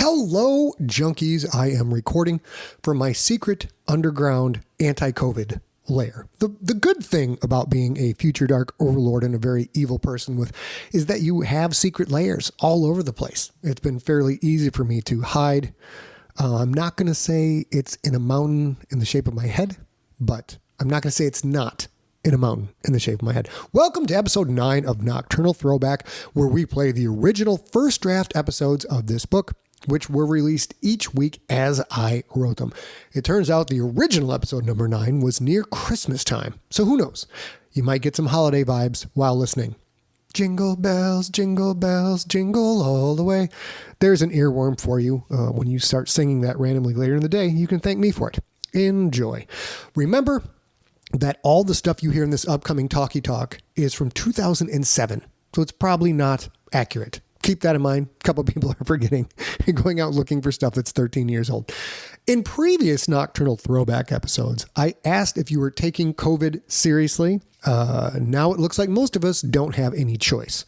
Hello, junkies. I am recording from my secret underground anti-COVID lair. The good thing about being a future dark overlord and a very evil person is that you have secret layers all over the place. It's been fairly easy for me to hide. I'm not going to say it's in a mountain in the shape of my head, but I'm not going to say it's not in a mountain in the shape of my head. Welcome to episode 9 of Nocturnal Throwback, where we play the original first draft episodes of this book, which were released each week as I wrote them. It turns out the original episode number 9 was near Christmas time, so who knows? You might get some holiday vibes while listening. Jingle bells, jingle all the way. There's an earworm for you. When you start singing that randomly later in the day, you can thank me for it. Enjoy. Remember that all the stuff you hear in this upcoming talkie talk is from 2007, so it's probably not accurate. Keep that in mind. A couple of people are forgetting and going out looking for stuff that's 13 years old. In previous Nocturnal Throwback episodes, I asked if you were taking COVID seriously. Now it looks like most of us don't have any choice.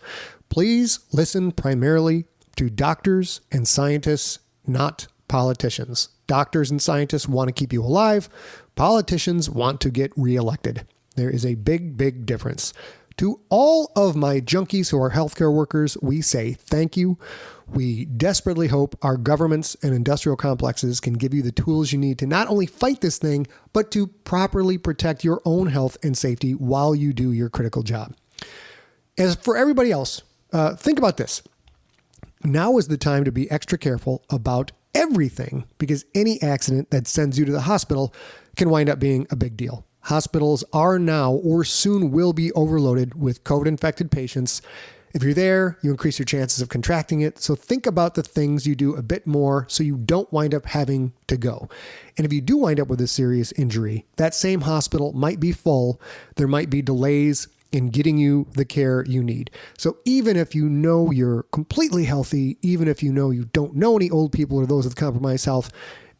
Please listen primarily to doctors and scientists, not politicians. Doctors and scientists want to keep you alive. Politicians want to get reelected. There is a big, big difference. To all of my junkies who are healthcare workers, we say thank you. We desperately hope our governments and industrial complexes can give you the tools you need to not only fight this thing, but to properly protect your own health and safety while you do your critical job. As for everybody else, think about this. Now is the time to be extra careful about everything, because any accident that sends you to the hospital can wind up being a big deal. Hospitals are now or soon will be overloaded with COVID-infected patients. If you're there, you increase your chances of contracting it. So think about the things you do a bit more so you don't wind up having to go. And if you do wind up with a serious injury, that same hospital might be full. There might be delays in getting you the care you need. So even if you know you're completely healthy, even if you know you don't know any old people or those with compromised health,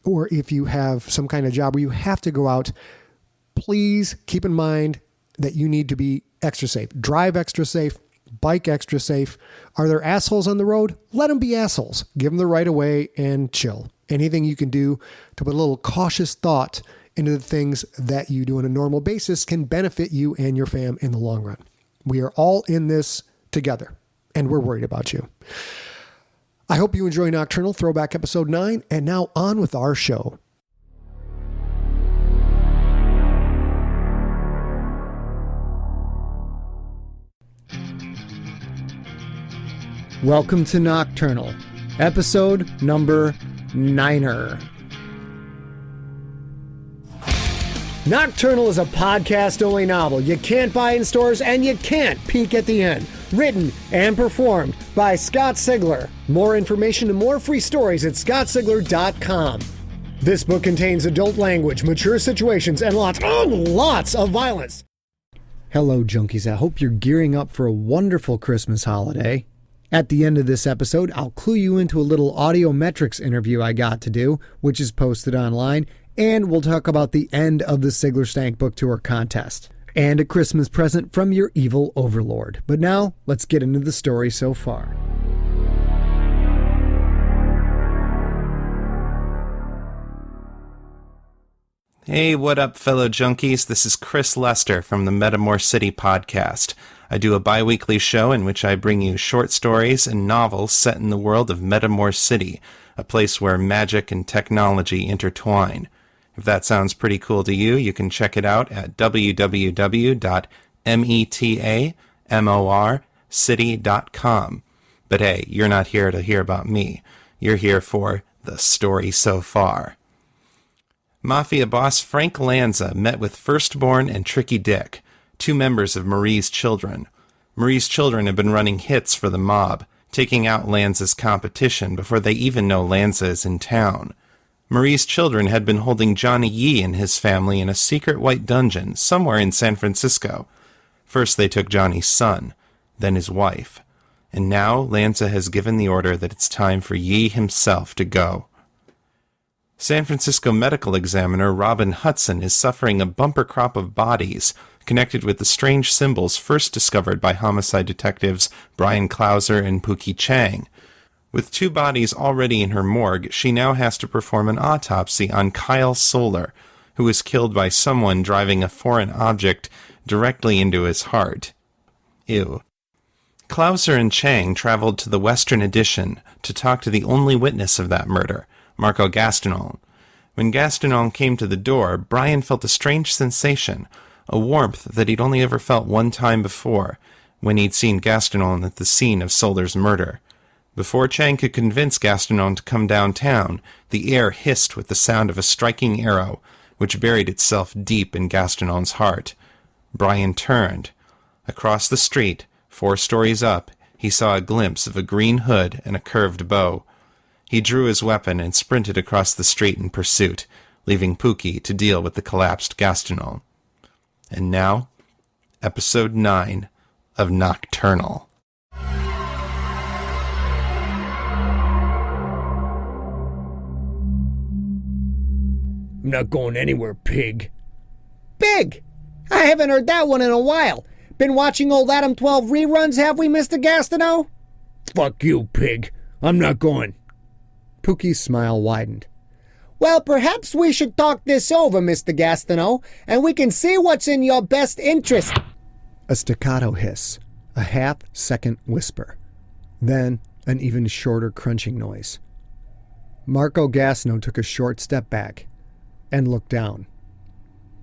or if you have some kind of job where you have to go out, please keep in mind that you need to be extra safe. Drive extra safe, bike extra safe. Are there assholes on the road? Let them be assholes. Give them the right of way and chill. Anything you can do to put a little cautious thought into the things that you do on a normal basis can benefit you and your fam in the long run. We are all in this together, and we're worried about you. I hope you enjoy Nocturnal Throwback episode 9, and now on with our show. Welcome to Nocturnal, episode number 9er. Nocturnal is a podcast-only novel you can't buy in stores and you can't peek at the end. Written and performed by Scott Sigler. More information and more free stories at scottsigler.com. This book contains adult language, mature situations, and lots of violence. Hello, junkies. I hope you're gearing up for a wonderful Christmas holiday. At the end of this episode, I'll clue you into a little audiometrics interview I got to do, which is posted online, and we'll talk about the end of the Sigler Stank Book Tour contest, and a Christmas present from your evil overlord. But now, let's get into the story so far. Hey, what up, fellow junkies? This is Chris Lester from the Metamore City podcast. I do a bi-weekly show in which I bring you short stories and novels set in the world of Metamore City, a place where magic and technology intertwine. If that sounds pretty cool to you, you can check it out at www.metamorcity.com. But hey, you're not here to hear about me. You're here for the story so far. Mafia boss Frank Lanza met with Firstborn and Tricky Dick, two members of Marie's Children. Marie's Children have been running hits for the mob, taking out Lanza's competition before they even know Lanza is in town. Marie's Children had been holding Johnny Yee and his family in a secret white dungeon somewhere in San Francisco. First they took Johnny's son, then his wife. And now Lanza has given the order that it's time for Yee himself to go. San Francisco medical examiner Robyn Hudson is suffering a bumper crop of bodies connected with the strange symbols first discovered by homicide detectives Brian Clauser and Pookie Chang. With 2 bodies already in her morgue, she now has to perform an autopsy on Kyle Solar, who was killed by someone driving a foreign object directly into his heart. Ew. Clauser and Chang traveled to the Western Addition to talk to the only witness of that murder, Marco Gastineau. When Gastineau came to the door, Brian felt a strange sensation, a warmth that he'd only ever felt one time before, when he'd seen Gastineau at the scene of Solar's murder. Before Chang could convince Gastineau to come downtown, the air hissed with the sound of a striking arrow, which buried itself deep in Gastineau's heart. Brian turned. Across the street, 4 stories up, he saw a glimpse of a green hood and a curved bow. He drew his weapon and sprinted across the street in pursuit, leaving Pookie to deal with the collapsed Gastineau. And now, Episode 9 of Nocturnal. I'm not going anywhere, pig. Pig! I haven't heard that one in a while. Been watching old Adam 12 reruns, have we, Mr. Gastineau? Fuck you, pig. I'm not going. Pookie's smile widened. Well, perhaps we should talk this over, Mr. Gastineau, and we can see what's in your best interest. A staccato hiss, a half-second whisper, then an even shorter crunching noise. Marco Gastineau took a short step back and looked down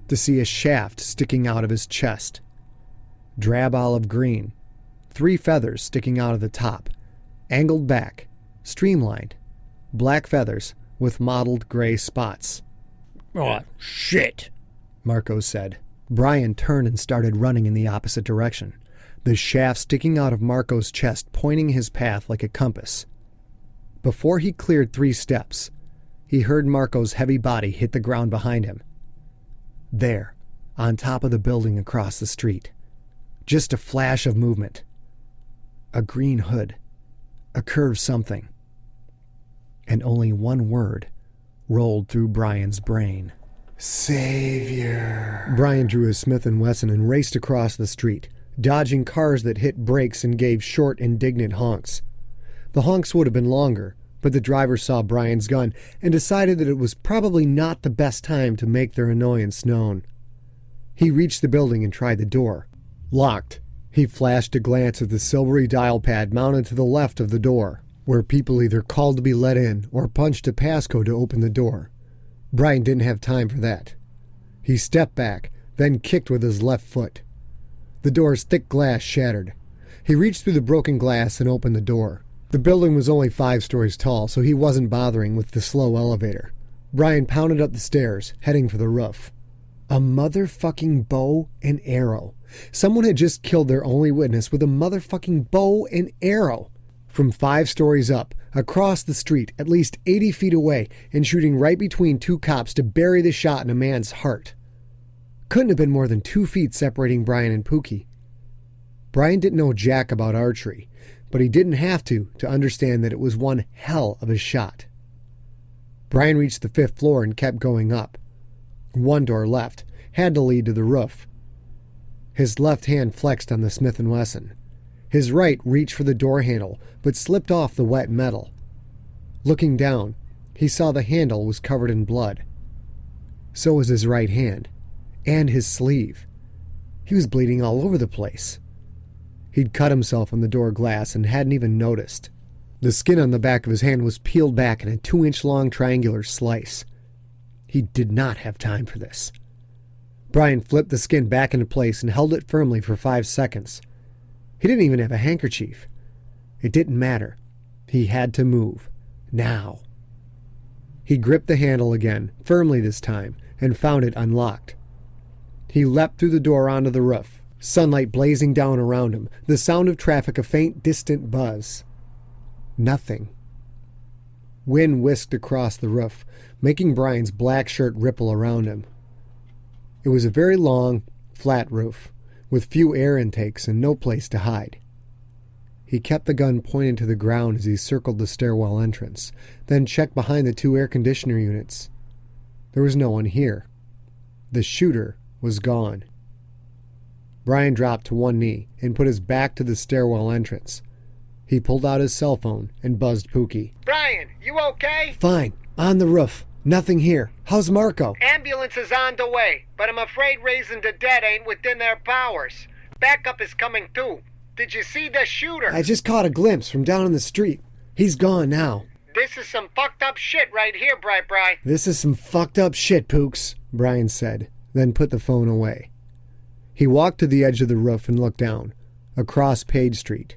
to see a shaft sticking out of his chest. Drab olive green, 3 feathers sticking out of the top, angled back, streamlined, black feathers with mottled gray spots. Oh, shit, Marco said. Brian turned and started running in the opposite direction, the shaft sticking out of Marco's chest, pointing his path like a compass. Before he cleared 3 steps, he heard Marco's heavy body hit the ground behind him. There, on top of the building across the street. Just a flash of movement. A green hood. A curved something. And only one word rolled through Brian's brain. Savior. Brian drew his Smith & Wesson and raced across the street, dodging cars that hit brakes and gave short, indignant honks. The honks would have been longer, but the driver saw Brian's gun and decided that it was probably not the best time to make their annoyance known. He reached the building and tried the door. Locked. He flashed a glance at the silvery dial pad mounted to the left of the door, where people either called to be let in or punched a passcode to open the door. Brian didn't have time for that. He stepped back, then kicked with his left foot. The door's thick glass shattered. He reached through the broken glass and opened the door. The building was only 5 stories tall, so he wasn't bothering with the slow elevator. Brian pounded up the stairs, heading for the roof. A motherfucking bow and arrow. Someone had just killed their only witness with a motherfucking bow and arrow. From 5 stories up, across the street, at least 80 feet away, and shooting right between 2 cops to bury the shot in a man's heart. Couldn't have been more than 2 feet separating Brian and Pookie. Brian didn't know jack about archery, but he didn't have to understand that it was one hell of a shot. Brian reached the 5th floor and kept going up. 1 door left, had to lead to the roof. His left hand flexed on the Smith & Wesson. His right reached for the door handle, but slipped off the wet metal. Looking down, he saw the handle was covered in blood. So was his right hand, and his sleeve. He was bleeding all over the place. He'd cut himself on the door glass and hadn't even noticed. The skin on the back of his hand was peeled back in a 2-inch-long triangular slice. He did not have time for this. Brian flipped the skin back into place and held it firmly for 5 seconds. He didn't even have a handkerchief. It didn't matter. He had to move. Now. He gripped the handle again, firmly this time, and found it unlocked. He leapt through the door onto the roof, sunlight blazing down around him, the sound of traffic a faint, distant buzz. Nothing. Wind whisked across the roof, making Brian's black shirt ripple around him. It was a very long, flat roof, with few air intakes and no place to hide. He kept the gun pointed to the ground as he circled the stairwell entrance, then checked behind the 2 air conditioner units. There was no one here. The shooter was gone. Brian dropped to one knee and put his back to the stairwell entrance. He pulled out his cell phone and buzzed Pookie. Brian, you okay? Fine. On the roof. Nothing here. How's Marco? Ambulance is on the way, but I'm afraid raising the dead ain't within their powers. Backup is coming too. Did you see the shooter? I just caught a glimpse from down on the street. He's gone now. This is some fucked up shit right here, Bri. This is some fucked up shit, Pooks, Brian said, then put the phone away. He walked to the edge of the roof and looked down, across Page Street.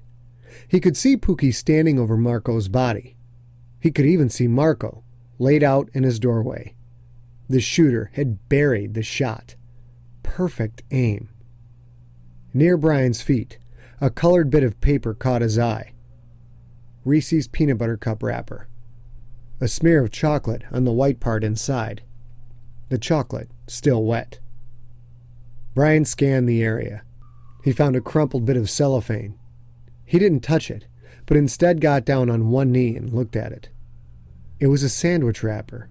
He could see Pookie standing over Marco's body. He could even see Marco, laid out in his doorway. The shooter had buried the shot. Perfect aim. Near Brian's feet, a colored bit of paper caught his eye. Reese's peanut butter cup wrapper. A smear of chocolate on the white part inside. The chocolate still wet. Brian scanned the area. He found a crumpled bit of cellophane. He didn't touch it, but instead got down on one knee and looked at it. It was a sandwich wrapper.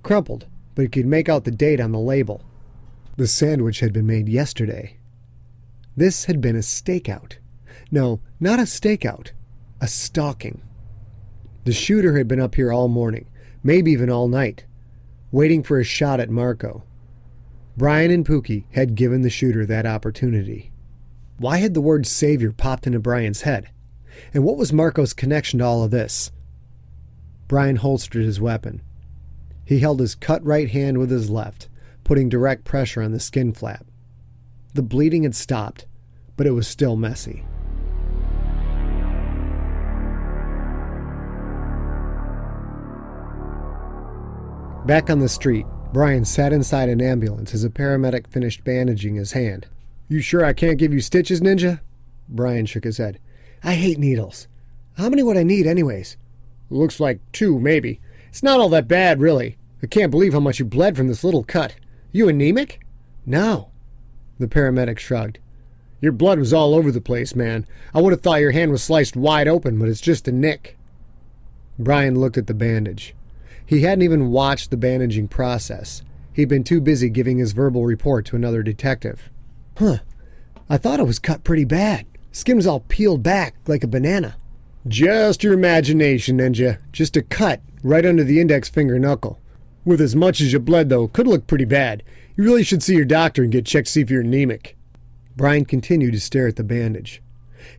Crumpled, but he could make out the date on the label. The sandwich had been made yesterday. This had been a stakeout. No, not a stakeout. A stalking. The shooter had been up here all morning, maybe even all night, waiting for a shot at Marco. Brian and Pookie had given the shooter that opportunity. Why had the word savior popped into Brian's head? And what was Marco's connection to all of this? Brian holstered his weapon. He held his cut right hand with his left, putting direct pressure on the skin flap. The bleeding had stopped, but it was still messy. Back on the street, Brian sat inside an ambulance as a paramedic finished bandaging his hand. "You sure I can't give you stitches, Ninja?" Brian shook his head. "I hate needles. How many would I need anyways?" "Looks like 2, maybe. It's not all that bad, really. I can't believe how much you bled from this little cut. You anemic?" "No." The paramedic shrugged. "Your blood was all over the place, man. I would have thought your hand was sliced wide open, but it's just a nick." Brian looked at the bandage. He hadn't even watched the bandaging process. He'd been too busy giving his verbal report to another detective. "Huh. I thought it was cut pretty bad. Skin was all peeled back like a banana." "Just your imagination, Ninja. Just a cut right under the index finger knuckle. With as much as you bled, though, could look pretty bad. You really should see your doctor and get checked to see if you're anemic." Brian continued to stare at the bandage.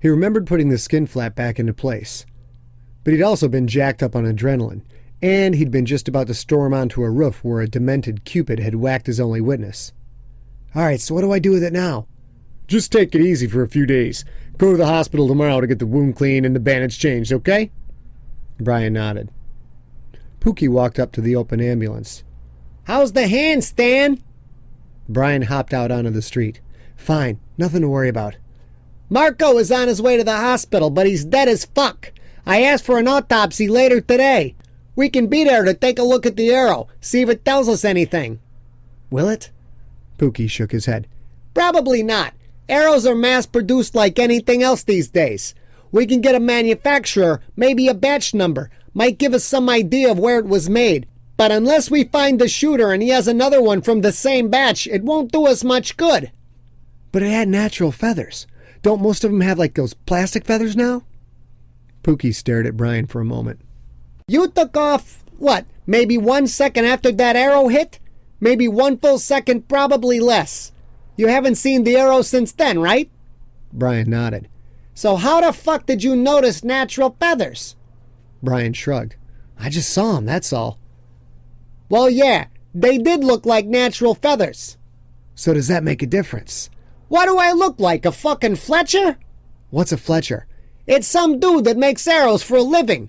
He remembered putting the skin flap back into place. But he'd also been jacked up on adrenaline, and he'd been just about to storm onto a roof where a demented Cupid had whacked his only witness. "All right, so what do I do with it now?" "Just take it easy for a few days. Go to the hospital tomorrow to get the wound cleaned and the bandage changed, okay?" Brian nodded. Pookie walked up to the open ambulance. "How's the hand, Stan?" Brian hopped out onto the street. "Fine, nothing to worry about." "Marco is on his way to the hospital, but he's dead as fuck. I asked for an autopsy later today. We can be there to take a look at the arrow, see if it tells us anything." "Will it?" Pookie shook his head. "Probably not. Arrows are mass-produced like anything else these days. We can get a manufacturer, maybe a batch number, might give us some idea of where it was made. But unless we find the shooter and he has another one from the same batch, it won't do us much good." "But it had natural feathers. Don't most of them have like those plastic feathers now?" Pookie stared at Brian for a moment. "You took off, what, maybe 1 second after that arrow hit? Maybe 1 full second, probably less. You haven't seen the arrow since then, right?" Brian nodded. "So how the fuck did you notice natural feathers?" Brian shrugged. "I just saw them, that's all." "Well, yeah, they did look like natural feathers." "So does that make a difference?" "What do I look like, a fucking Fletcher?" "What's a Fletcher?" "It's some dude that makes arrows for a living."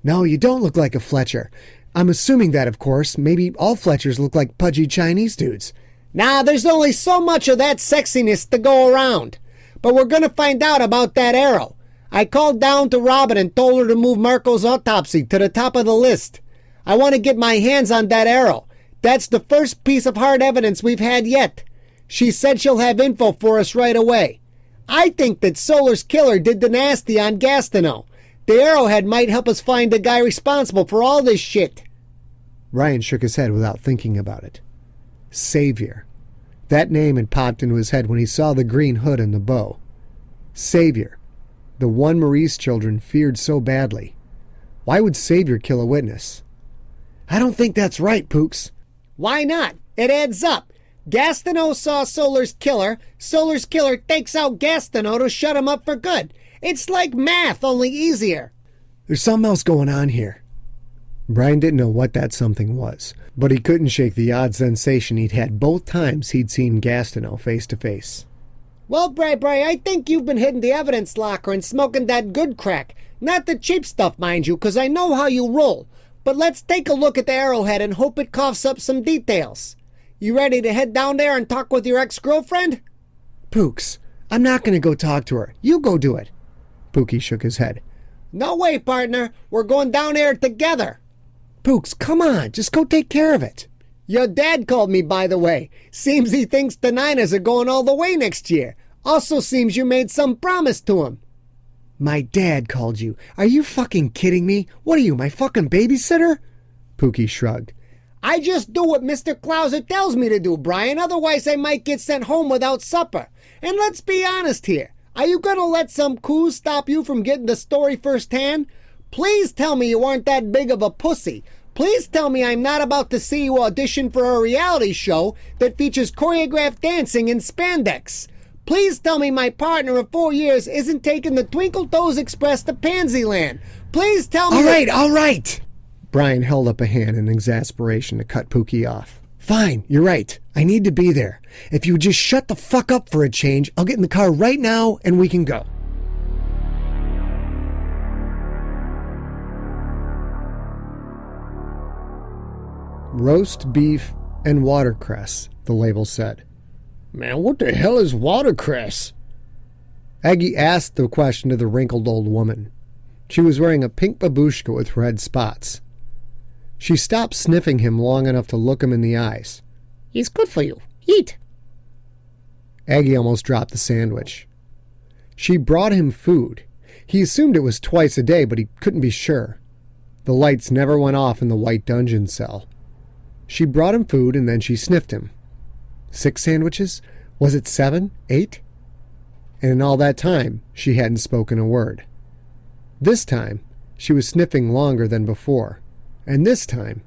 "No, you don't look like a Fletcher. I'm assuming that, of course. Maybe all Fletchers look like pudgy Chinese dudes." "Nah, there's only so much of that sexiness to go around. But we're gonna find out about that arrow. I called down to Robyn and told her to move Marco's autopsy to the top of the list. I want to get my hands on that arrow. That's the first piece of hard evidence we've had yet. She said she'll have info for us right away. I think that Solar's killer did the nasty on Gastineau. The arrowhead might help us find the guy responsible for all this shit." Ryan shook his head without thinking about it. Savior. That name had popped into his head when he saw the green hood and the bow. Savior. The one Marie's children feared so badly. Why would Savior kill a witness? I don't think that's right, Pooks. Why not? It adds up. Gastineau saw Solar's killer. Solar's killer takes out Gastineau to shut him up for good. It's like math, only easier. There's something else going on here. Brian didn't know what that something was, but he couldn't shake the odd sensation he'd had both times he'd seen Gastineau face to face. Well, Bray, I think you've been hitting the evidence locker and smoking that good crack. Not the cheap stuff, mind you, 'cause I know how you roll. But let's take a look at the arrowhead and hope it coughs up some details. You ready to head down there and talk with your ex-girlfriend? Pooks, I'm not going to go talk to her. You go do it. Pookie shook his head. No way, partner. We're going down there together. Pooks, come on. Just go take care of it. Your dad called me, by the way. Seems he thinks the Niners are going all the way next year. Also seems you made some promise to him. My dad called you. Are you fucking kidding me? What are you, my fucking babysitter? Pookie shrugged. I just do what Mr. Clouser tells me to do, Brian. Otherwise I might get sent home without supper. And let's be honest here. Are you gonna let some coos stop you from getting the story firsthand? Please tell me you aren't that big of a pussy. Please tell me I'm not about to see you audition for a reality show that features choreographed dancing in spandex. Please tell me my partner of 4 years isn't taking the Twinkle Toes Express to Pansyland. Please tell me... All right! Brian held up a hand in exasperation to cut Pookie off. Fine, you're right. I need to be there. If you would just shut the fuck up for a change, I'll get in the car right now and we can go. Roast beef and watercress, the label said. Man, what the hell is watercress? Aggie asked the question to the wrinkled old woman. She was wearing a pink babushka with red spots. She stopped sniffing him long enough to look him in the eyes. It's good for you. Eat. Aggie almost dropped the sandwich. She brought him food. He assumed it was twice a day, but he couldn't be sure. The lights never went off in the white dungeon cell. She brought him food and then she sniffed him. 6 sandwiches? Was it 7? 8? And in all that time, she hadn't spoken a word. This time, she was sniffing longer than before. And this time,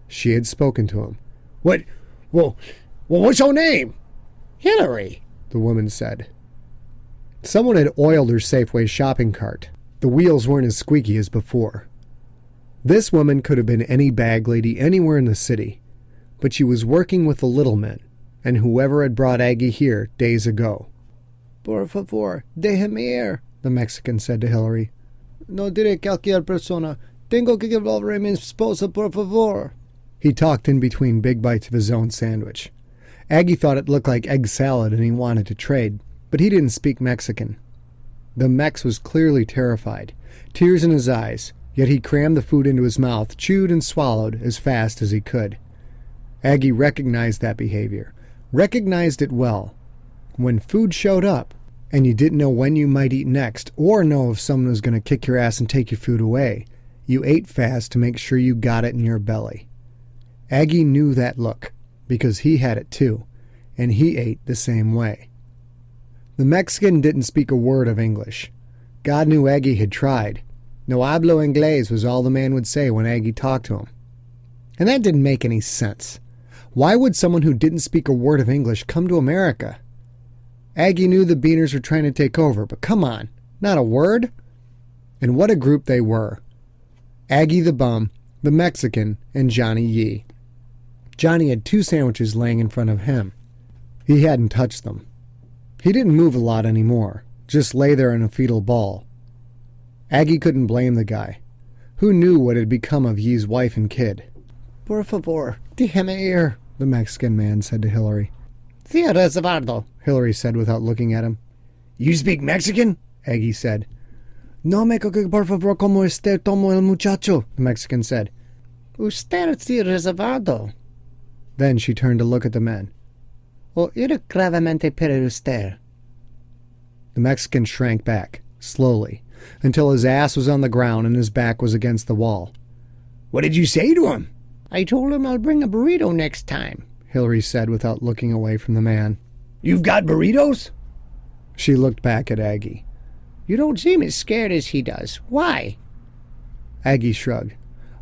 she had spoken to him. What's your name? Hillary, the woman said. Someone had oiled her Safeway shopping cart. The wheels weren't as squeaky as before. This woman could have been any bag lady anywhere in the city, but she was working with the little men, and whoever had brought Aggie here days ago. Por favor, déjeme ir, the Mexican said to Hillary. No diré cualquier persona. Tengo que volver a mi esposa, por favor. He talked in between big bites of his own sandwich. Aggie thought it looked like egg salad and he wanted to trade, but he didn't speak Mexican. The Mex was clearly terrified, tears in his eyes, yet he crammed the food into his mouth, chewed and swallowed as fast as he could. Aggie recognized that behavior, recognized it well. When food showed up, and you didn't know when you might eat next, or know if someone was going to kick your ass and take your food away, you ate fast to make sure you got it in your belly. Aggie knew that look, because he had it too, and he ate the same way. The Mexican didn't speak a word of English. God knew Aggie had tried. No hablo inglés was all the man would say when Aggie talked to him. And that didn't make any sense. Why would someone who didn't speak a word of English come to America? Aggie knew the Beaners were trying to take over, but come on, not a word? And what a group they were. Aggie the bum, the Mexican, and Johnny Yee. Johnny had 2 sandwiches laying in front of him. He hadn't touched them. He didn't move a lot anymore, just lay there in a fetal ball. Aggie couldn't blame the guy. Who knew what had become of Yee's wife and kid? Por favor, déjeme ir, the Mexican man said to Hillary. Sí, reservado, Hillary said without looking at him. You speak Mexican? Aggie said. No me coque por favor como usted tomo el muchacho, the Mexican said. Usted sí reservado. Then she turned to look at the men. O ir gravemente per usted. The Mexican shrank back, slowly, until his ass was on the ground and his back was against the wall. What did you say to him? I told him I'll bring a burrito next time, Hillary said without looking away from the man. You've got burritos? She looked back at Aggie. You don't seem as scared as he does. Why? Aggie shrugged.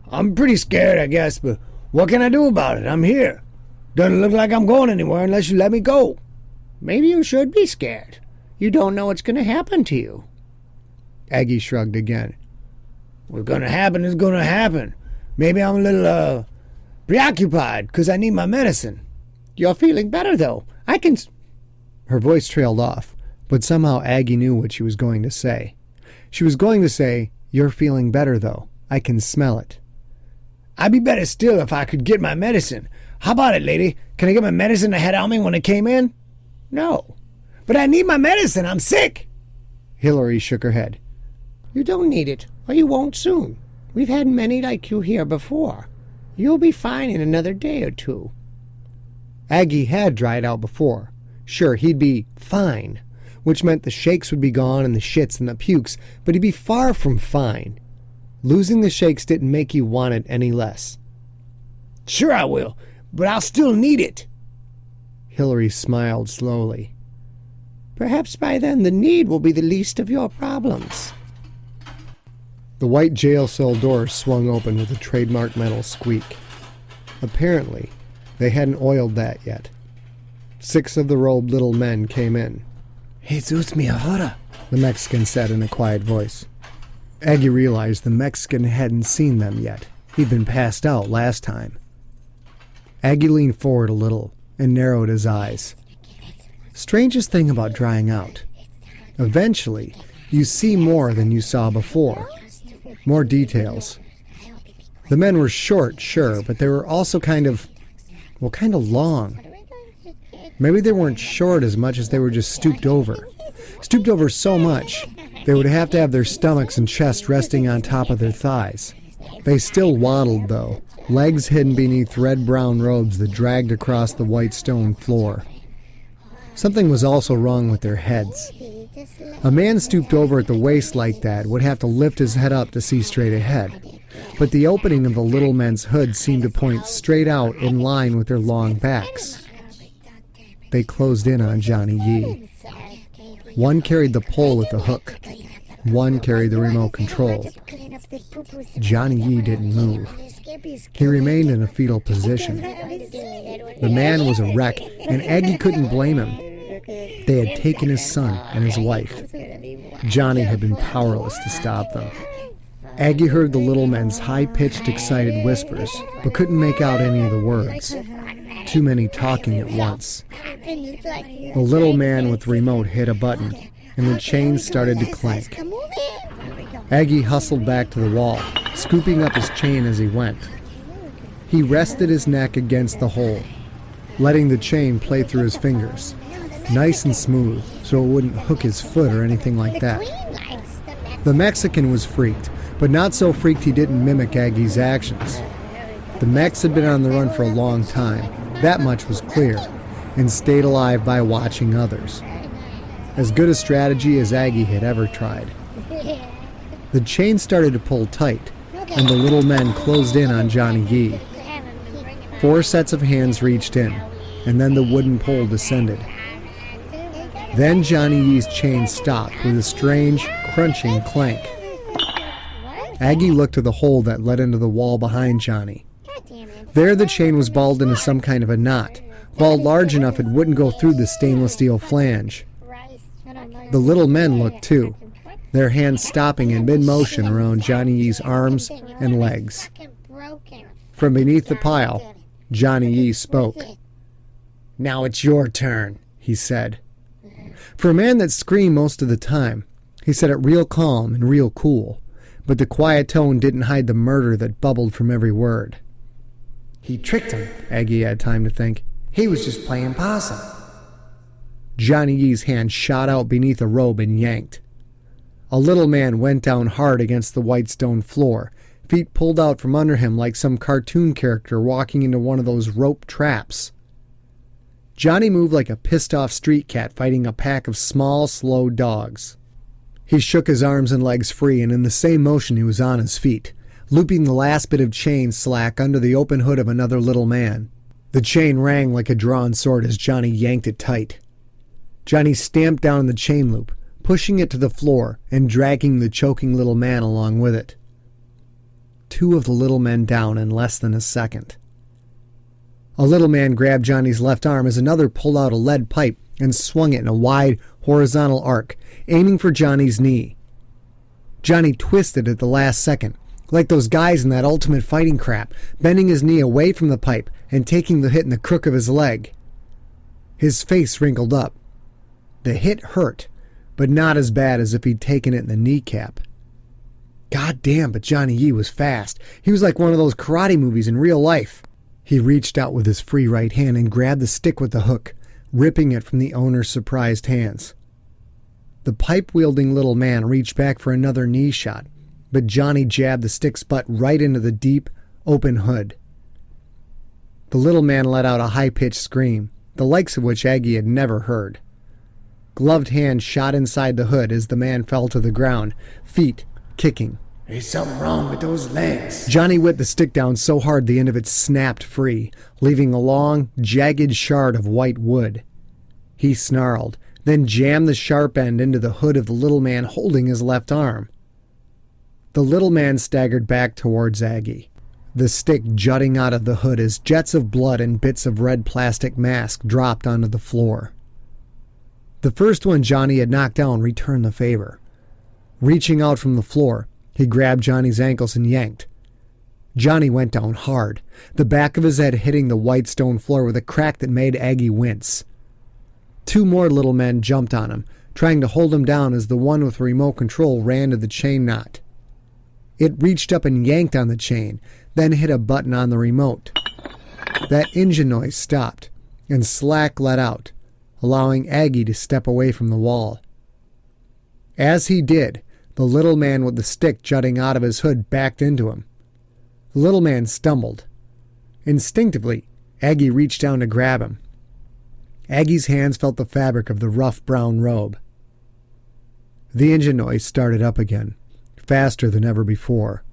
I'm pretty scared, I guess, but what can I do about it? I'm here. Doesn't look like I'm going anywhere unless you let me go. Maybe you should be scared. You don't know what's going to happen to you. Aggie shrugged again. What's going to happen is going to happen. Maybe I'm a little, preoccupied because I need my medicine. You're feeling better, though. I can... Her voice trailed off, but somehow Aggie knew what she was going to say. She was going to say, "You're feeling better, though. I can smell it." I'd be better still if I could get my medicine. How about it, lady? Can I get my medicine I had on me when I came in? No. But I need my medicine. I'm sick. Hillary shook her head. You don't need it, or you won't soon. We've had many like you here before. You'll be fine in another day or two. Aggie had dried out before. Sure, he'd be fine, which meant the shakes would be gone and the shits and the pukes, but he'd be far from fine. Losing the shakes didn't make you want it any less. Sure I will, but I'll still need it. Hillary smiled slowly. Perhaps by then the need will be the least of your problems. The white jail cell door swung open with a trademark metal squeak. Apparently, they hadn't oiled that yet. 6 of the robed little men came in. Jesus mi ahora, the Mexican said in a quiet voice. Aggie realized the Mexican hadn't seen them yet. He'd been passed out last time. Aggie leaned forward a little and narrowed his eyes. Strangest thing about drying out. Eventually, you see more than you saw before. More details. The men were short, sure, but they were also kind of long. Maybe they weren't short as much as they were just stooped over. Stooped over so much, they would have to have their stomachs and chest resting on top of their thighs. They still waddled, though, legs hidden beneath red-brown robes that dragged across the white stone floor. Something was also wrong with their heads. A man stooped over at the waist like that would have to lift his head up to see straight ahead. But the opening of the little men's hood seemed to point straight out in line with their long backs. They closed in on Johnny Yee. One carried the pole with the hook. One carried the remote control. Johnny Yee didn't move. He remained in a fetal position. The man was a wreck, and Aggie couldn't blame him. They had taken his son and his wife. Johnny had been powerless to stop them. Aggie heard the little men's high-pitched, excited whispers, but couldn't make out any of the words. Too many talking at once. The little man with the remote hit a button, and the chain started to clank. Aggie hustled back to the wall, scooping up his chain as he went. He rested his neck against the hole, letting the chain play through his fingers, nice and smooth, so it wouldn't hook his foot or anything like that. The Mexican was freaked, but not so freaked he didn't mimic Aggie's actions. The Mex had been on the run for a long time, that much was clear, and stayed alive by watching others. As good a strategy as Aggie had ever tried. The chain started to pull tight, and the little men closed in on Johnny Yee. 4 sets of hands reached in, and then the wooden pole descended. Then Johnny Yee's chain stopped with a strange, crunching clank. Aggie looked to the hole that led into the wall behind Johnny. There the chain was balled into some kind of a knot, balled large enough it wouldn't go through the stainless steel flange. The little men looked too, their hands stopping in mid-motion around Johnny Yee's arms and legs. From beneath the pile, Johnny Yee spoke. Now it's your turn, he said. For a man that screamed most of the time, he said it real calm and real cool, but the quiet tone didn't hide the murder that bubbled from every word. He tricked him, Aggie had time to think. He was just playing possum. Johnny Yee's hand shot out beneath a robe and yanked. A little man went down hard against the white stone floor, feet pulled out from under him like some cartoon character walking into one of those rope traps. Johnny moved like a pissed-off street cat fighting a pack of small, slow dogs. He shook his arms and legs free, and in the same motion he was on his feet, looping the last bit of chain slack under the open hood of another little man. The chain rang like a drawn sword as Johnny yanked it tight. Johnny stamped down the chain loop, pushing it to the floor and dragging the choking little man along with it. 2 of the little men down in less than a second. A little man grabbed Johnny's left arm as another pulled out a lead pipe and swung it in a wide, horizontal arc, aiming for Johnny's knee. Johnny twisted at the last second, like those guys in that Ultimate Fighting crap, bending his knee away from the pipe and taking the hit in the crook of his leg. His face wrinkled up. The hit hurt, but not as bad as if he'd taken it in the kneecap. God damn, but Johnny Yee was fast. He was like one of those karate movies in real life. He reached out with his free right hand and grabbed the stick with the hook, ripping it from the owner's surprised hands. The pipe-wielding little man reached back for another knee shot, but Johnny jabbed the stick's butt right into the deep, open hood. The little man let out a high-pitched scream, the likes of which Aggie had never heard. Gloved hand shot inside the hood as the man fell to the ground, feet kicking. There's something wrong with those legs. Johnny whipped the stick down so hard the end of it snapped free, leaving a long, jagged shard of white wood. He snarled, then jammed the sharp end into the hood of the little man holding his left arm. The little man staggered back towards Aggie, the stick jutting out of the hood as jets of blood and bits of red plastic mask dropped onto the floor. The first one Johnny had knocked down returned the favor. Reaching out from the floor, he grabbed Johnny's ankles and yanked. Johnny went down hard, the back of his head hitting the white stone floor with a crack that made Aggie wince. 2 more little men jumped on him, trying to hold him down as the one with remote control ran to the chain knot. It reached up and yanked on the chain, then hit a button on the remote. That engine noise stopped, and slack let out, allowing Aggie to step away from the wall. As he did, the little man with the stick jutting out of his hood backed into him. The little man stumbled. Instinctively, Aggie reached down to grab him. Aggie's hands felt the fabric of the rough brown robe. The engine noise started up again, faster than ever before.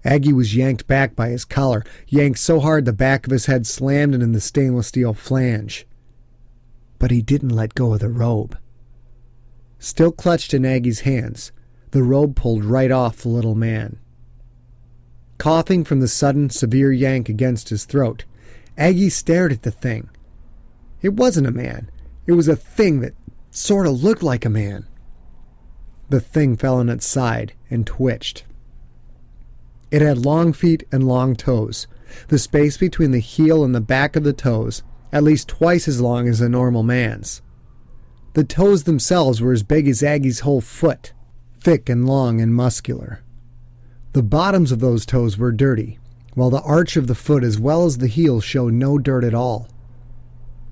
Aggie was yanked back by his collar, yanked so hard the back of his head slammed into the stainless steel flange. But he didn't let go of the robe. Still clutched in Aggie's hands, the robe pulled right off the little man. Coughing from the sudden, severe yank against his throat, Aggie stared at the thing. It wasn't a man. It was a thing that sort of looked like a man. The thing fell on its side and twitched. It had long feet and long toes, the space between the heel and the back of the toes at least twice as long as a normal man's. The toes themselves were as big as Aggie's whole foot, thick and long and muscular. The bottoms of those toes were dirty, while the arch of the foot as well as the heel showed no dirt at all.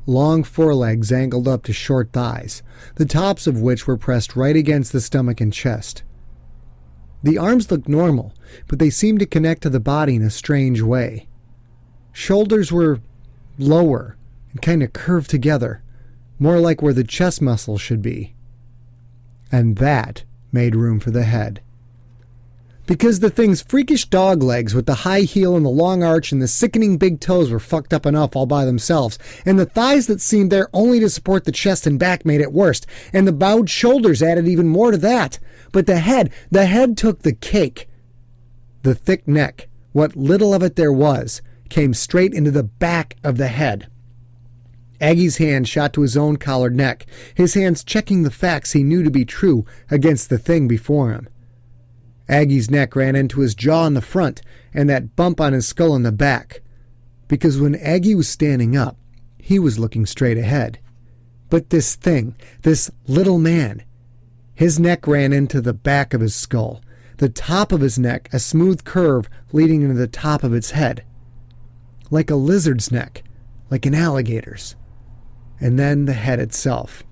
Long forelegs angled up to short thighs, the tops of which were pressed right against the stomach and chest. The arms looked normal, but they seemed to connect to the body in a strange way. Shoulders were lower and kind of curved together, more like where the chest muscles should be. And that made room for the head. Because the thing's freakish dog legs with the high heel and the long arch and the sickening big toes were fucked up enough all by themselves, and the thighs that seemed there only to support the chest and back made it worse, and the bowed shoulders added even more to that. But the head took the cake. The thick neck, what little of it there was, came straight into the back of the head. Aggie's hand shot to his own collared neck, his hands checking the facts he knew to be true against the thing before him. Aggie's neck ran into his jaw in the front and that bump on his skull in the back, because when Aggie was standing up, he was looking straight ahead. But this thing, this little man, his neck ran into the back of his skull, the top of his neck a smooth curve leading into the top of its head. Like a lizard's neck, like an alligator's. And then the head itself.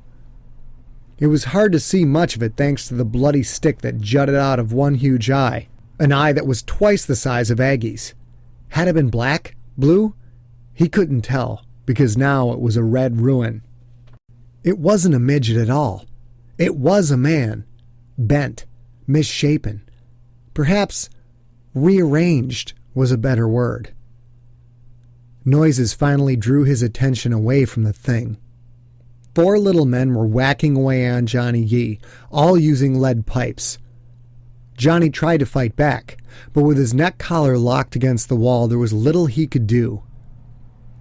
It was hard to see much of it thanks to the bloody stick that jutted out of one huge eye, an eye that was twice the size of Aggie's. Had it been black? Blue? He couldn't tell, because now it was a red ruin. It wasn't a midget at all. It was a man, bent, misshapen. Perhaps rearranged was a better word. Noises finally drew his attention away from the thing. 4 little men were whacking away on Johnny Yee, all using lead pipes. Johnny tried to fight back, but with his neck collar locked against the wall, there was little he could do.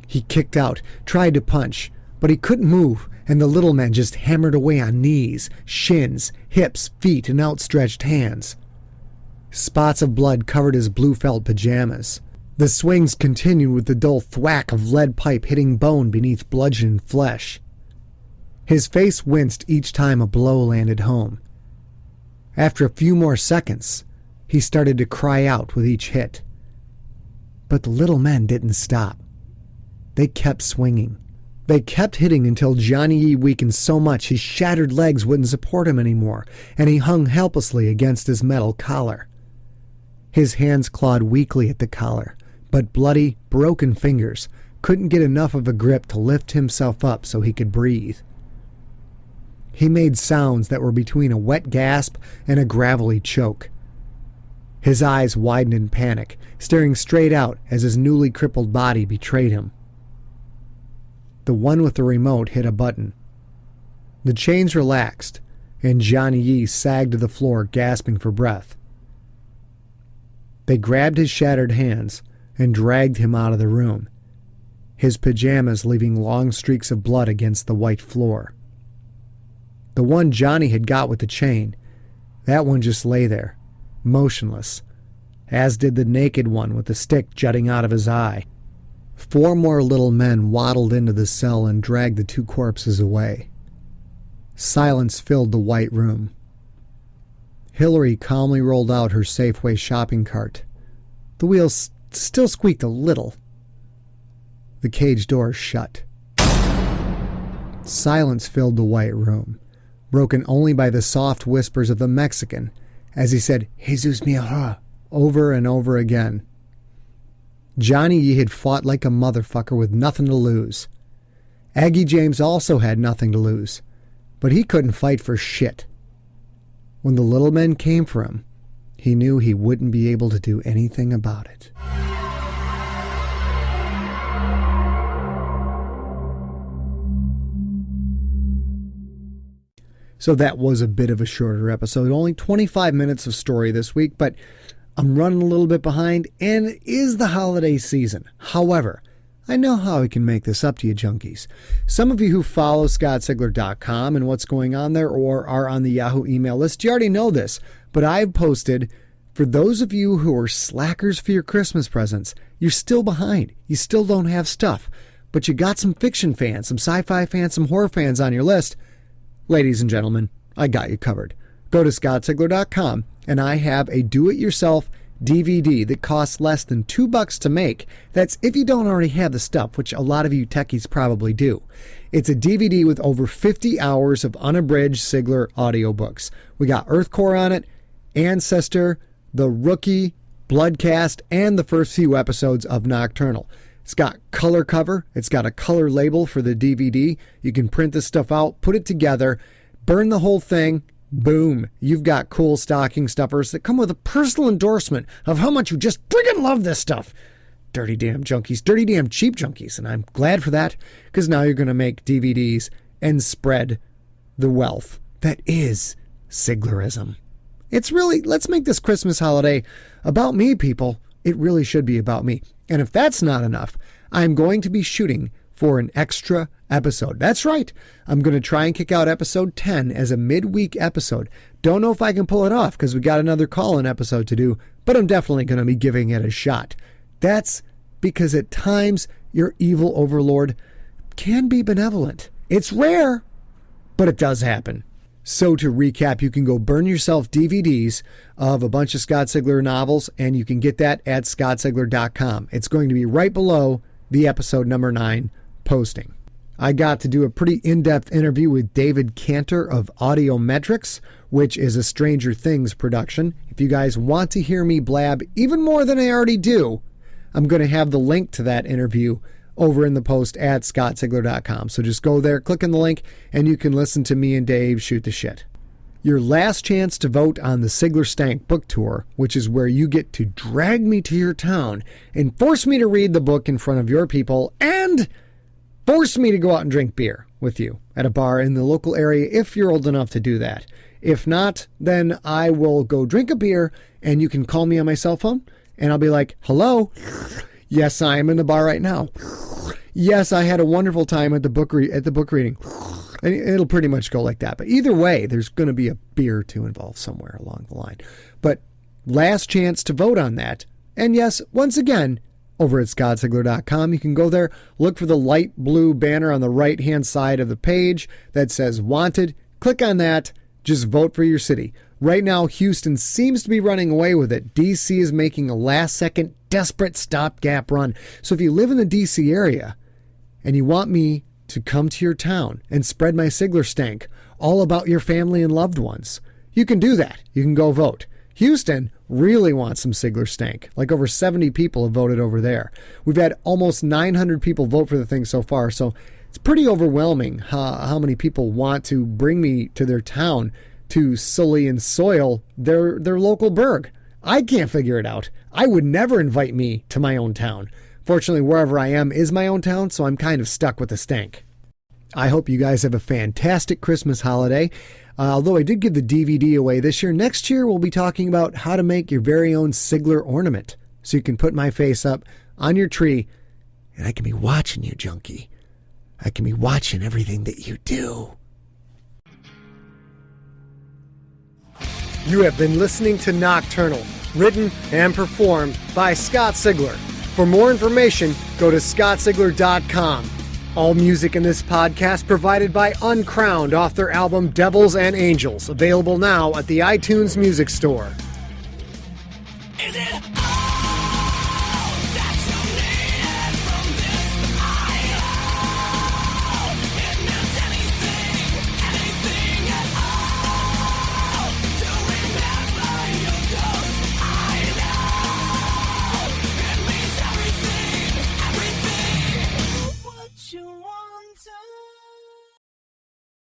He kicked out, tried to punch, but he couldn't move, and the little men just hammered away on knees, shins, hips, feet, and outstretched hands. Spots of blood covered his blue felt pajamas. The swings continued with the dull thwack of lead pipe hitting bone beneath bludgeoned flesh. His face winced each time a blow landed home. After a few more seconds, he started to cry out with each hit. But the little men didn't stop. They kept swinging. They kept hitting until Johnny Yee weakened so much his shattered legs wouldn't support him anymore, and he hung helplessly against his metal collar. His hands clawed weakly at the collar, but bloody, broken fingers couldn't get enough of a grip to lift himself up so he could breathe. He made sounds that were between a wet gasp and a gravelly choke. His eyes widened in panic, staring straight out as his newly crippled body betrayed him. The one with the remote hit a button. The chains relaxed, and Johnny Yee sagged to the floor, gasping for breath. They grabbed his shattered hands and dragged him out of the room, his pajamas leaving long streaks of blood against the white floor. The one Johnny had got with the chain, that one just lay there, motionless, as did the naked one with the stick jutting out of his eye. 4 more little men waddled into the cell and dragged the 2 corpses away. Silence filled the white room. Hillary calmly rolled out her Safeway shopping cart. The wheels still squeaked a little. The cage door shut. Silence filled the white room, broken only by the soft whispers of the Mexican as he said, "Jesus mija," over and over again. Johnny Yee had fought like a motherfucker with nothing to lose. Aggie James also had nothing to lose, but he couldn't fight for shit. When the little men came for him, he knew he wouldn't be able to do anything about it. So that was a bit of a shorter episode, only 25 minutes of story this week, but I'm running a little bit behind, and it is the holiday season. However, I know how I can make this up to you junkies. Some of you who follow ScottSigler.com and what's going on there or are on the Yahoo email list, you already know this, but I've posted, for those of you who are slackers for your Christmas presents, you're still behind. You still don't have stuff, but you got some fiction fans, some sci-fi fans, some horror fans on your list. Ladies and gentlemen, I got you covered. Go to ScottSigler.com, and I have a do-it-yourself DVD that costs less than $2 to make. That's if you don't already have the stuff, which a lot of you techies probably do. It's a DVD with over 50 hours of unabridged Sigler audiobooks. We got Earthcore on it, Ancestor, The Rookie, Bloodcast, and the first few episodes of Nocturnal. It's got color cover. It's got a color label for the DVD. You can print this stuff out, put it together, burn the whole thing. Boom. You've got cool stocking stuffers that come with a personal endorsement of how much you just friggin' love this stuff. Dirty damn junkies. Dirty damn cheap junkies. And I'm glad for that, because now you're going to make DVDs and spread the wealth that is Siglerism. It's really, let's make this Christmas holiday about me, people. It really should be about me. And if that's not enough, I'm going to be shooting for an extra episode. That's right. I'm going to try and kick out episode 10 as a midweek episode. Don't know if I can pull it off because we got another call-in episode to do, but I'm definitely going to be giving it a shot. That's because at times your evil overlord can be benevolent. It's rare, but it does happen. So to recap, you can go burn yourself DVDs of a bunch of Scott Sigler novels, and you can get that at ScottSigler.com. It's going to be right below the episode number 9 posting. I got to do a pretty in-depth interview with David Cantor of Audiometrics, which is a Stranger Things production. If you guys want to hear me blab even more than I already do, I'm going to have the link to that interview over in the post at ScottSigler.com. So just go there, click on the link, and you can listen to me and Dave shoot the shit. Your last chance to vote on the Sigler Stank book tour, which is where you get to drag me to your town and force me to read the book in front of your people and force me to go out and drink beer with you at a bar in the local area if you're old enough to do that. If not, then I will go drink a beer and you can call me on my cell phone and I'll be like, hello? Yes, I am in the bar right now. Yes, I had a wonderful time at the book reading. And it'll pretty much go like that. But either way, there's going to be a beer or two involved somewhere along the line. But last chance to vote on that. And yes, once again, over at scottsigler.com, you can go there, look for the light blue banner on the right-hand side of the page that says Wanted. Click on that. Just vote for your city. Right now, Houston seems to be running away with it. D.C. is making a last-second, desperate stopgap run. So if you live in the D.C. area and you want me to come to your town and spread my Sigler stank all about your family and loved ones, you can do that. You can go vote. Houston really wants some Sigler stank. Like over 70 people have voted over there. We've had almost 900 people vote for the thing so far, so it's pretty overwhelming how many people want to bring me to their town to sully and soil their local burg. I can't figure it out. I would never invite me to my own town. Fortunately, wherever I am is my own town, so I'm kind of stuck with the stank. I hope you guys have a fantastic Christmas holiday. Although I did give the DVD away this year, next year we'll be talking about how to make your very own Sigler ornament. So you can put my face up on your tree, and I can be watching you, junkie. I can be watching everything that you do. You have been listening to Nocturnal, written and performed by Scott Sigler. For more information, go to scottsigler.com. All music in this podcast provided by Uncrowned off their album Devils and Angels, available now at the iTunes Music Store.